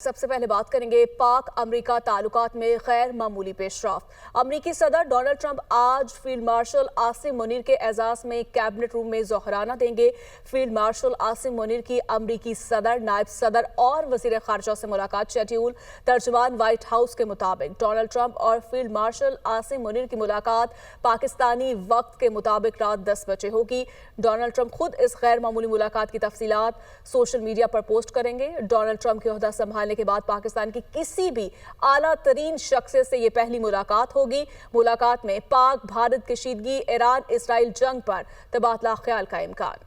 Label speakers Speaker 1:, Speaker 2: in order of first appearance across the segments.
Speaker 1: सबसे पहले बात करेंगे पाक अमेरिका ताल्लुकात में गैर मामूली पेशरफ। अमेरिकी सदर डोनाल्ड ट्रंप आज फील्ड मार्शल आसिम मुनीर के एजाज में कैबिनेट रूम में जोहराना देंगे। फील्ड मार्शल आसिम मुनीर की अमेरिकी सदर, नायब सदर और वजीर खारजा से मुलाकात शेड्यूल। तर्जुमान व्हाइट हाउस के मुताबिक डोनाल्ड ट्रंप और फील्ड मार्शल आसिम मुनीर की मुलाकात पाकिस्तानी वक्त के मुताबिक रात 10 बजे होगी। डोनाल्ड ट्रंप खुद इस गैर मामूली मुलाकात की तफसीलात सोशल मीडिया पर पोस्ट करेंगे। डोनाल्ड ट्रंप के ओहदा संभालने के बाद पाकिस्तान की किसी भी आला तरीन शख्सियत से यह पहली मुलाकात होगी। मुलाकात में पाक भारत कशीदगी, ईरान इसराइल जंग पर तबादला ख्याल का इम्कान।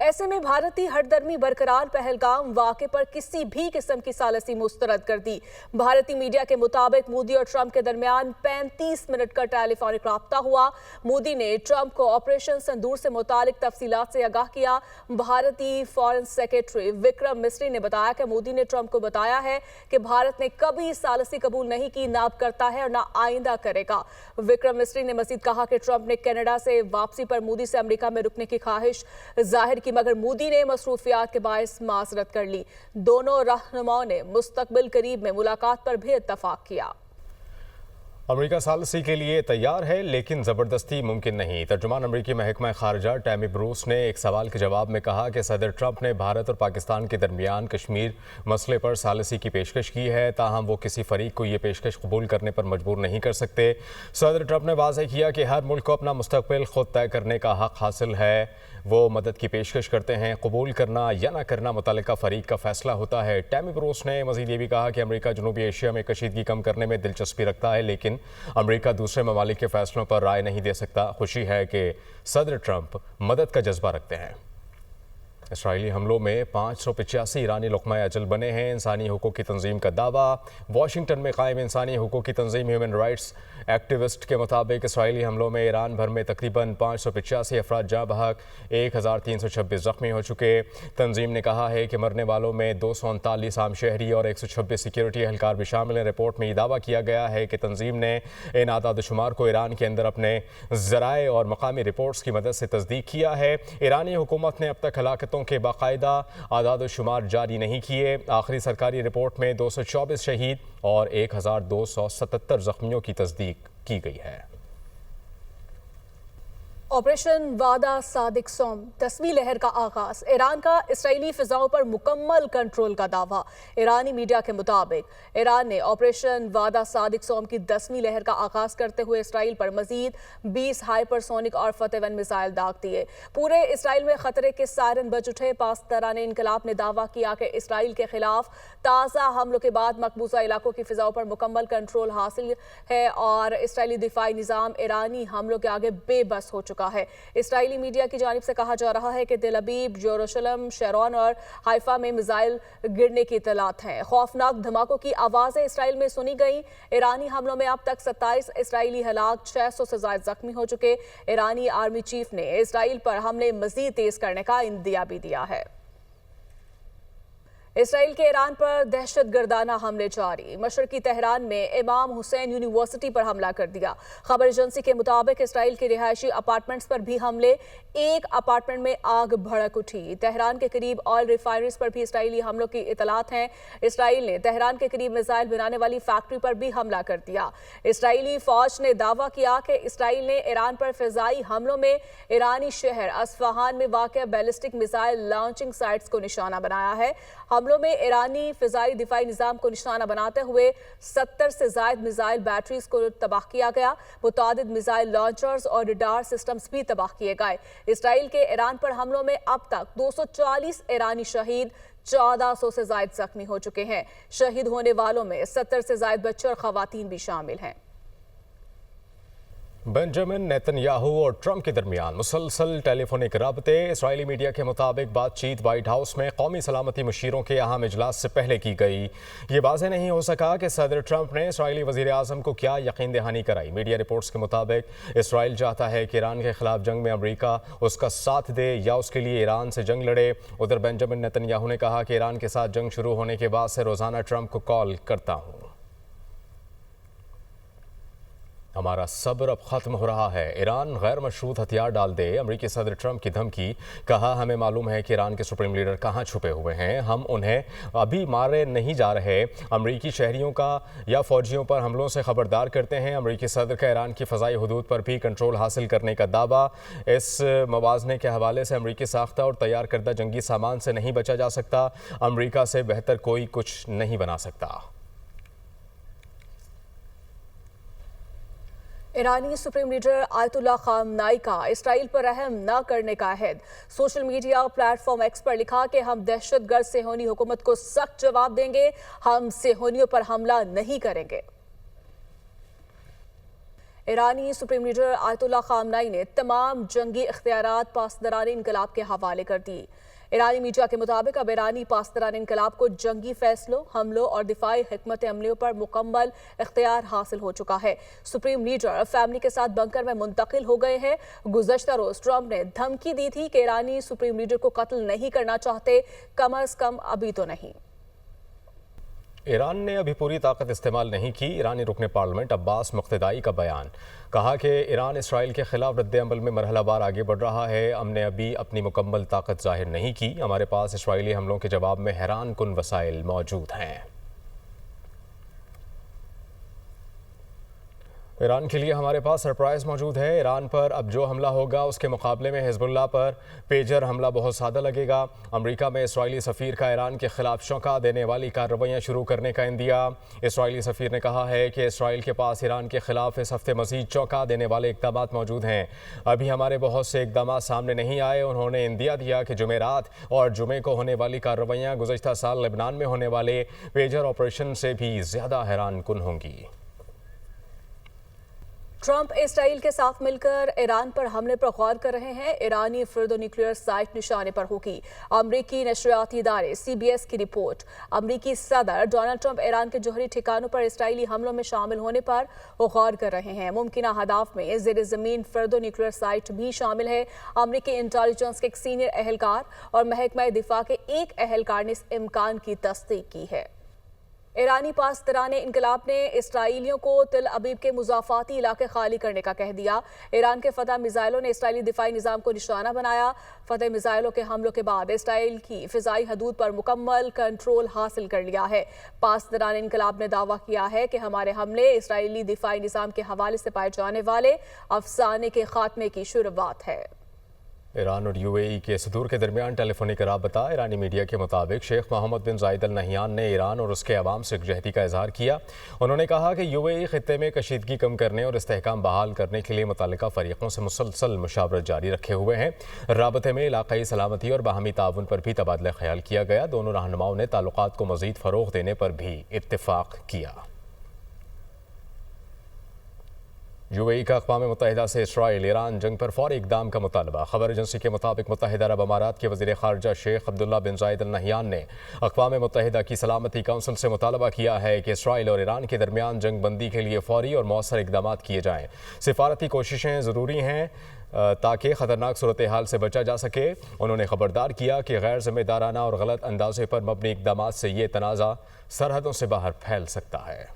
Speaker 1: ऐसे में भारतीय हरदर्मी बरकरार, पहलगाम वाक़े पर किसी भी किस्म की सालसी मुस्तरद कर दी। भारतीय मीडिया के मुताबिक मोदी और ट्रंप के दरमियान 35 मिनट का टेलीफोनिक राब्ता हुआ। मोदी ने ट्रंप को ऑपरेशन सिंदूर से मुतालिक तफसीलात से आगाह किया। भारतीय फॉरेन सेक्रेटरी विक्रम मिस्री ने बताया कि मोदी ने ट्रंप को बताया है कि भारत ने कभी सालसी कबूल नहीं की, ना अब करता है और ना आइंदा करेगा। विक्रम मिस्री ने मजीद कहा कि ट्रंप ने कनाडा से वापसी पर मोदी से अमेरिका में रुकने की ख्वाहिश जाहिर की, मगर मोदी ने मसरूफियात के बायस माजरत कर ली। दोनों रहनुमाओं ने मुस्तकबिल करीब में मुलाकात पर भी इत्तफाक किया।
Speaker 2: अमेरिका सालसी के लिए तैयार है लेकिन ज़बरदस्ती मुमकिन नहीं। तर्जुमान अमेरिकी महकमा खारजा टैमी ब्रूस ने एक सवाल के जवाब में कहा कि सदर ट्रंप ने भारत और पाकिस्तान के दरमियान कश्मीर मसले पर सालसी की पेशकश की है, ताहम वो किसी फरीक को ये पेशकश कबूल करने पर मजबूर नहीं कर सकते। सदर ट्रंप ने वाज़ेह किया कि हर मुल्क को अपना मुस्तकबिल खुद तय करने का हक हासिल है। वो मदद की पेशकश करते हैं, कबूल करना या ना करना मुतल्लिका फरीक का फैसला होता है। टैमी ब्रूस ने मजीद ये भी कहा कि अमेरिका जनूबी एशिया में कशीदगी कम करने में दिलचस्पी रखता है, लेकिन अमेरिका दूसरे ममालिक के फैसलों पर राय नहीं दे सकता। खुशी है कि सदर ट्रंप मदद का जज्बा रखते हैं। इसराइली हमलों में 585 ईरानी लुक़मा अजल बने हैं। इंसानी हुकूक़ की तंजीम का दावा। वाशिंगटन में कायम इंसानी हुकूक़ की तंजीम ह्यूमन राइट्स एक्टिविस्ट के मुताबिक इसराइली हमलों में ईरान भर में तकरीबन 585 अफराद जाँ बहक, 1326 ज़ख्मी हो चुके। तंजीम ने कहा है कि मरने वालों में 239 आम शहरी और 126 सिक्योरिटी एहलकार भी शामिल हैं। रिपोर्ट में यह दावा किया गया है कि तंजीम ने इन आदाद शुमार को ईरान के अंदर अपने ज़राए और मकामी रिपोर्ट्स की मदद से तस्दीक किया है। ईरानी हुकूमत ने अब तक हलाकतों के बाकायदा आदाद शुमार जारी नहीं किए। आखिरी सरकारी रिपोर्ट में 224 शहीद और 1277 जख्मियों की तस्दीक की गई है।
Speaker 1: ऑपरेशन वादा सादिक सोम, 10वीं लहर का आगाज। ईरान का इसराइली फिजाओं पर मुकम्मल कंट्रोल का दावा। ईरानी मीडिया के मुताबिक ईरान ने ऑपरेशन वादा सादिक सोम की 10वीं लहर का आगाज करते हुए इसराइल पर मजीद 20 हाइपरसोनिक और फतेह-1 मिसाइल दाग दिए। पूरे इसराइल में खतरे के सायरन बज उठे। पासदारान इनकलाब ने दावा किया कि इसराइल के खिलाफ ताज़ा हमलों के बाद मकबूजा इलाकों की फिजाओं पर मुकम्मल कंट्रोल हासिल है और इसराइली दिफाई निज़ाम ईरानी हमलों के आगे बेबस हो चुका है। इसराइली मीडिया की जानिब से कहा जा रहा है कि तेल अवीव, यरूशलेम, शेरोन और हाइफा में मिसाइल गिरने की इत्तलात हैं। खौफनाक धमाकों की आवाज़ें इसराइल में सुनी गई। ईरानी हमलों में अब तक 27 इसराइली हलाक, 600 से ज़ायद जख्मी हो चुके। ईरानी आर्मी चीफ ने इसराइल पर हमले मजीद तेज करने का इंदिया भी दिया है। इसराइल के ईरान पर दहशतगर्दाना हमले जारी। मशरकी तेहरान में इमाम हुसैन यूनिवर्सिटी पर हमला कर दिया। खबर एजेंसी के मुताबिक इसराइल के रिहायशी अपार्टमेंट्स पर भी हमले। एक अपार्टमेंट में आग भड़क उठी। तेहरान के करीब ऑयल रिफाइनरीज पर भी इसराइली हमलों की इतलात हैं। इसराइल ने तेहरान के करीब मिसाइल बनाने वाली फैक्ट्री पर भी हमला कर दिया। इसराइली फौज ने दावा किया कि इसराइल ने ईरान पर फिजाई हमलों में ईरानी शहर अस्फहान में वाक़ बैलिस्टिक मिसाइल लॉन्चिंग साइट्स को निशाना बनाया है। हमलों में ईरानी फिजाई दिफाई निज़ाम को निशाना बनाते हुए 70 से ज़ायद मिसाइल बैटरीज को तबाह किया गया। मुतादिद मिसाइल लॉन्चर्स और रडार सिस्टम्स भी तबाह किए गए। इसराइल के ईरान पर हमलों में अब तक 240 ईरानी शहीद, 1400 से ज़ायद जख्मी हो चुके हैं। शहीद होने वालों में 70 से ज़ायद बच्चे और खवातीन भी शामिल हैं।
Speaker 2: बेंजामिन नेतन्याहू और ट्रंप के दरमियान मुसलसल टेलीफोनिक रबते। इसराइली मीडिया के मुताबिक बातचीत व्हाइट हाउस में कौमी सलामती मुशीरों के अहम इजलास से पहले की गई। ये वाज़ेह नहीं हो सका कि सदर ट्रंप ने इसराइली वज़ीर आज़म को क्या यकीन दहानी कराई। मीडिया रिपोर्ट्स के मुताबिक इसराइल चाहता है कि ईरान के खिलाफ जंग में अमरीका उसका साथ दे या उसके लिए ईरान से जंग लड़े। उधर बेंजामिन नेतन्याहू ने कहा कि ईरान के साथ जंग शुरू होने के बाद से रोज़ाना ट्रंप को कॉल करता हूँ। हमारा सब्र अब खत्म हो रहा है। ईरान गैर मशरूत हथियार डाल दे, अमेरिकी सदर ट्रंप की धमकी। कहा, हमें मालूम है कि ईरान के सुप्रीम लीडर कहां छुपे हुए हैं, हम उन्हें अभी मारे नहीं जा रहे। अमेरिकी शहरियों का या फौजियों पर हमलों से खबरदार करते हैं। अमेरिकी सदर का ईरान की फ़ज़ाई हदूद पर भी कंट्रोल हासिल करने का दावा। इस मवाज़ने के हवाले से अमेरिकी साख्ता और तैयार करदा जंगी सामान से नहीं बचा जा सकता। अमेरिका से बेहतर कोई कुछ नहीं बना सकता।
Speaker 1: ईरानी सुप्रीम लीडर आयतुल्ला खामनाई का इसराइल पर रहम न करने का अहद। सोशल मीडिया प्लेटफॉर्म एक्स पर लिखा कि हम दहशतगर्द सेहोनी हुकूमत को सख्त जवाब देंगे, हम सेहोनियों पर हमला नहीं करेंगे। ईरानी सुप्रीम लीडर आयतुल्ला खामनाई ने तमाम जंगी इख्तियारात पासदारान इनकलाब के हवाले कर दी। ईरानी मीडिया के मुताबिक अब ईरानी पासदारान इनकलाब को जंगी फैसलों, हमलों और दिफाई हिकमत अमलियों पर मुकम्मल इख्तियार हासिल हो चुका है। सुप्रीम लीडर फैमिली के साथ बंकर में मुंतकिल हो गए हैं। गुज़श्ता रोज ट्रंप ने धमकी दी थी कि ईरानी सुप्रीम लीडर को कत्ल नहीं करना चाहते, कम अज कम अभी तो नहीं।
Speaker 2: ईरान ने अभी पूरी ताकत इस्तेमाल नहीं की। ईरानी रुकने पार्लियामेंट अब्बास मुक्तदाई का बयान। कहा कि ईरान इसराइल के खिलाफ रद्द-ए-अमल में मरहलावार आगे बढ़ रहा है। हमने अभी अपनी मुकम्मल ताकत जाहिर नहीं की। हमारे पास इसराइली हमलों के जवाब में हैरान कुन वसाइल मौजूद हैं। ईरान के लिए हमारे पास सरप्राइज़ मौजूद है। ईरान पर अब जो हमला होगा उसके मुकाबले में हिजबुल्लाह पर पेजर हमला बहुत सादा लगेगा। अमेरिका में इसराइली सफ़ीर का ईरान के खिलाफ चौंका देने वाली कार्रवाइयाँ शुरू करने का इंदिया। इसराइली सफ़ीर ने कहा है कि इसराइल के पास ईरान के खिलाफ इस हफ्ते मज़ीद चौंका देने वाले इक़दाम मौजूद हैं। अभी हमारे बहुत से इक़दाम सामने नहीं आए। उन्होंने इंदिया दिया कि जुमेरात और जुमे को होने वाली कार्रवाइयाँ गुज़श्ता साल लेबनान में होने वाले पेजर ऑपरेशन से भी ज़्यादा हैरान कुन होंगी।
Speaker 1: ट्रंप इसराइल के साथ मिलकर ईरान पर हमले पर गौर कर रहे हैं। ईरानी फिरदो न्यूक्लियर साइट निशाने पर होगी। अमरीकी नशरियाती इदारे CBS की रिपोर्ट। अमरीकी सदर डोनाल्ड ट्रंप ईरान के जौहरी ठिकानों पर इसराइली हमलों में शामिल होने पर गौर कर रहे हैं। मुमकिन हदाफ में ज़ेर ज़मीन फिरदो न्यूक्लियर साइट भी शामिल है। अमरीकी इंटेलिजेंस के एक सीनियर एहलकार और महकमा दिफा के एक एहलकार ने इस इम्कान की तस्दीक की है। ईरानी पासदारान इनकलाब ने इसराइलियों को तिल अबीब के मुजाफाती इलाके खाली करने का कह दिया। ईरान के फतह मिसाइलों ने इसराइली दिफाई निज़ाम को निशाना बनाया। फतह मिसाइलों के हमलों के बाद इसराइल की फ़िज़ाई हदूद पर मुकम्मल कंट्रोल हासिल कर लिया है। पासदारान इनकलाब ने दावा किया है कि हमारे हमले इसराइली दिफाई निज़ाम के हवाले से पाए जाने वाले अफसाने के खात्मे की शुरुआत है।
Speaker 2: ईरान और UAE के सदूर के दरमियान टेलीफोनिक राबता। ईरानी मीडिया के मुताबिक शेख मोहम्मद बिन जायद अल नहयान ने ईरान और उसके अवाम से यकजहती का इजहार किया। उन्होंने कहा कि UAE खित्ते में कशीदगी कम करने और इस्तेहकाम बहाल करने के लिए मुतल्लिका फरीकों से मुसलसल मुशावरत जारी रखे हुए हैं। राबते में इलाकाई सलामती और बाहमी ताउन पर भी तबादला ख्याल किया गया। दोनों रहनुमाओं ने ताल्लुकात को मज़ीद फ़रोग़ देने पर भी इत्तिफ़ाक़ किया। UAE का अक़वाम मुत्तहिदा से इसराइल ईरान जंग पर फौरी इक़दाम का मुतालबा। खबर एजेंसी के मुताबिक मुत्तहिदा अरब अमारात के वज़ीर ख़ारजा शेख अब्दुल्ला बिन जायद अल नहयान ने अक़वाम मुत्तहिदा की सलामती काउंसिल से मुतालबा किया है कि इसराइल और ईरान के दरमियान जंग बंदी के लिए फौरी और मौसर इक़दाम किए जाएँ। सिफारती कोशिशें ज़रूरी हैं ताकि ख़तरनाक सूरत हाल से बचा जा सके। उन्होंने खबरदार किया कि गैर ज़िम्मेदाराना और गलत अंदाज़े पर मबनी इक़दाम से ये तनाज़ा सरहदों से बाहर फैल सकता है।